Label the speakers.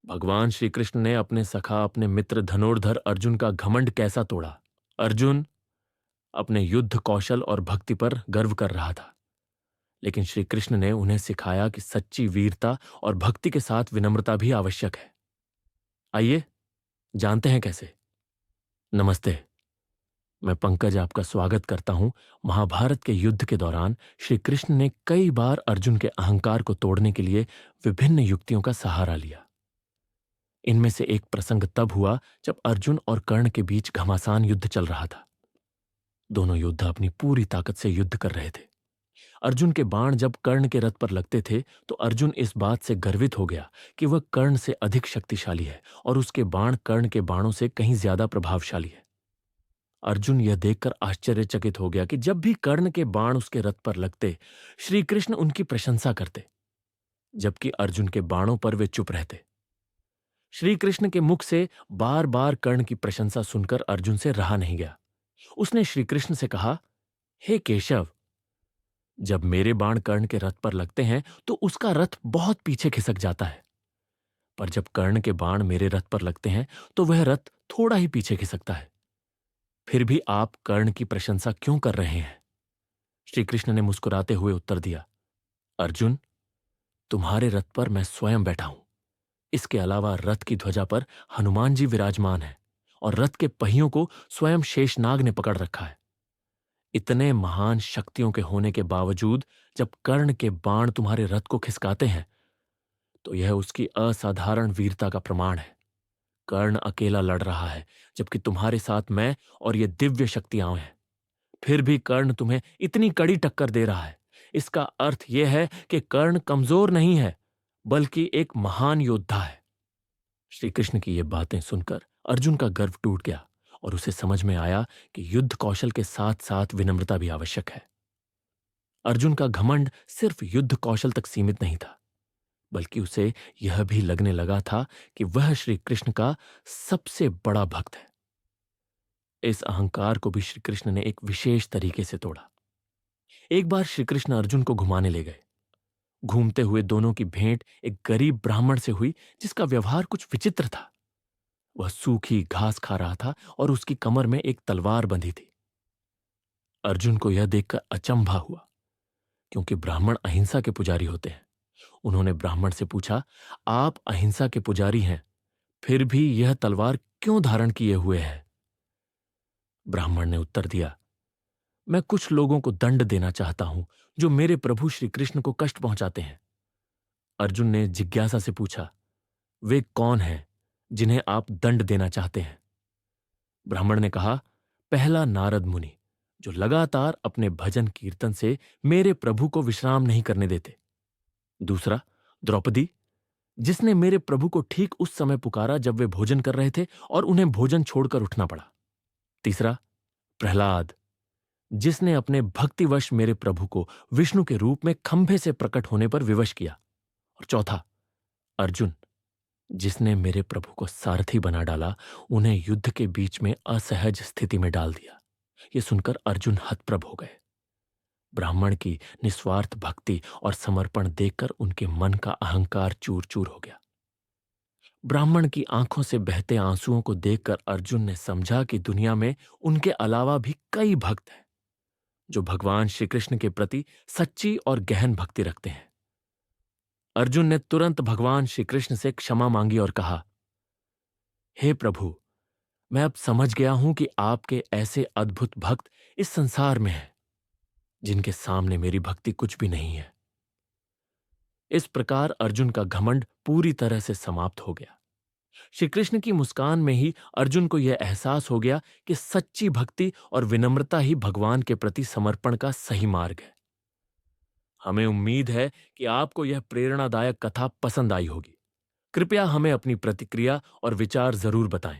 Speaker 1: भगवान श्री कृष्ण ने अपने सखा, अपने मित्र धनुर्धर अर्जुन का घमंड कैसा तोड़ा। अर्जुन अपने युद्ध कौशल और भक्ति पर गर्व कर रहा था, लेकिन श्री कृष्ण ने उन्हें सिखाया कि सच्ची वीरता और भक्ति के साथ विनम्रता भी आवश्यक है। आइए जानते हैं कैसे। नमस्ते, मैं पंकज आपका स्वागत करता हूं। महाभारत के युद्ध के दौरान श्री कृष्ण ने कई बार अर्जुन के अहंकार को तोड़ने के लिए विभिन्न युक्तियों का सहारा लिया। इनमें से एक प्रसंग तब हुआ जब अर्जुन और कर्ण के बीच घमासान युद्ध चल रहा था। दोनों योद्धा अपनी पूरी ताकत से युद्ध कर रहे थे। अर्जुन के बाण जब कर्ण के रथ पर लगते थे तो अर्जुन इस बात से गर्वित हो गया कि वह कर्ण से अधिक शक्तिशाली है और उसके बाण कर्ण के बाणों से कहीं ज्यादा प्रभावशाली है। अर्जुन यह देखकर आश्चर्यचकित हो गया कि जब भी कर्ण के बाण उसके रथ पर लगते, श्री कृष्ण उनकी प्रशंसा करते, जबकि अर्जुन के बाणों पर वे चुप रहते। श्री कृष्ण के मुख से बार बार कर्ण की प्रशंसा सुनकर अर्जुन से रहा नहीं गया। उसने श्री कृष्ण से कहा, हे केशव, जब मेरे बाण कर्ण के रथ पर लगते हैं तो उसका रथ बहुत पीछे खिसक जाता है, पर जब कर्ण के बाण मेरे रथ पर लगते हैं तो वह रथ थोड़ा ही पीछे खिसकता है। फिर भी आप कर्ण की प्रशंसा क्यों कर रहे हैं? श्री कृष्ण ने मुस्कुराते हुए उत्तर दिया, अर्जुन, तुम्हारे रथ पर मैं स्वयं बैठा हूं। इसके अलावा रथ की ध्वजा पर हनुमान जी विराजमान है और रथ के पहियों को स्वयं शेषनाग ने पकड़ रखा है। इतने महान शक्तियों के होने के बावजूद जब कर्ण के बाण तुम्हारे रथ को खिसकाते हैं तो यह उसकी असाधारण वीरता का प्रमाण है। कर्ण अकेला लड़ रहा है, जबकि तुम्हारे साथ मैं और ये दिव्य शक्तियां हैं। फिर भी कर्ण तुम्हें इतनी कड़ी टक्कर दे रहा है। इसका अर्थ यह है कि कर्ण कमजोर नहीं है, बल्कि एक महान योद्धा है। श्री कृष्ण की ये बातें सुनकर अर्जुन का गर्व टूट गया और उसे समझ में आया कि युद्ध कौशल के साथ साथ विनम्रता भी आवश्यक है। अर्जुन का घमंड सिर्फ युद्ध कौशल तक सीमित नहीं था, बल्कि उसे यह भी लगने लगा था कि वह श्री कृष्ण का सबसे बड़ा भक्त है। इस अहंकार को भी श्री कृष्ण ने एक विशेष तरीके से तोड़ा। एक बार श्री कृष्ण अर्जुन को घुमाने ले गए। घूमते हुए दोनों की भेंट एक गरीब ब्राह्मण से हुई जिसका व्यवहार कुछ विचित्र था। वह सूखी घास खा रहा था और उसकी कमर में एक तलवार बंधी थी। अर्जुन को यह देखकर अचंभा हुआ, क्योंकि ब्राह्मण अहिंसा के पुजारी होते हैं। उन्होंने ब्राह्मण से पूछा, आप अहिंसा के पुजारी हैं, फिर भी यह तलवार क्यों धारण किए हुए है? ब्राह्मण ने उत्तर दिया, मैं कुछ लोगों को दंड देना चाहता हूं जो मेरे प्रभु श्री कृष्ण को कष्ट पहुंचाते हैं। अर्जुन ने जिज्ञासा से पूछा, वे कौन हैं जिन्हें आप दंड देना चाहते हैं? ब्राह्मण ने कहा, पहला नारद मुनि, जो लगातार अपने भजन कीर्तन से मेरे प्रभु को विश्राम नहीं करने देते। दूसरा, द्रौपदी, जिसने मेरे प्रभु को ठीक उस समय पुकारा जब वे भोजन कर रहे थे और उन्हें भोजन छोड़कर उठना पड़ा। तीसरा, प्रहलाद, जिसने अपने भक्तिवश मेरे प्रभु को विष्णु के रूप में खंभे से प्रकट होने पर विवश किया। और चौथा, अर्जुन, जिसने मेरे प्रभु को सारथी बना डाला, उन्हें युद्ध के बीच में असहज स्थिति में डाल दिया। यह सुनकर अर्जुन हतप्रभ हो गए। ब्राह्मण की निस्वार्थ भक्ति और समर्पण देखकर उनके मन का अहंकार चूर चूर हो गया। ब्राह्मण की आंखों से बहते आंसुओं को देखकर अर्जुन ने समझा कि दुनिया में उनके अलावा भी कई भक्त हैं जो भगवान श्री कृष्ण के प्रति सच्ची और गहन भक्ति रखते हैं। अर्जुन ने तुरंत भगवान श्री कृष्ण से क्षमा मांगी और कहा, हे प्रभु, मैं अब समझ गया हूं कि आपके ऐसे अद्भुत भक्त इस संसार में हैं जिनके सामने मेरी भक्ति कुछ भी नहीं है। इस प्रकार अर्जुन का घमंड पूरी तरह से समाप्त हो गया। श्री कृष्ण की मुस्कान में ही अर्जुन को यह एहसास हो गया कि सच्ची भक्ति और विनम्रता ही भगवान के प्रति समर्पण का सही मार्ग है। हमें उम्मीद है कि आपको यह प्रेरणादायक कथा पसंद आई होगी। कृपया हमें अपनी प्रतिक्रिया और विचार जरूर बताएं।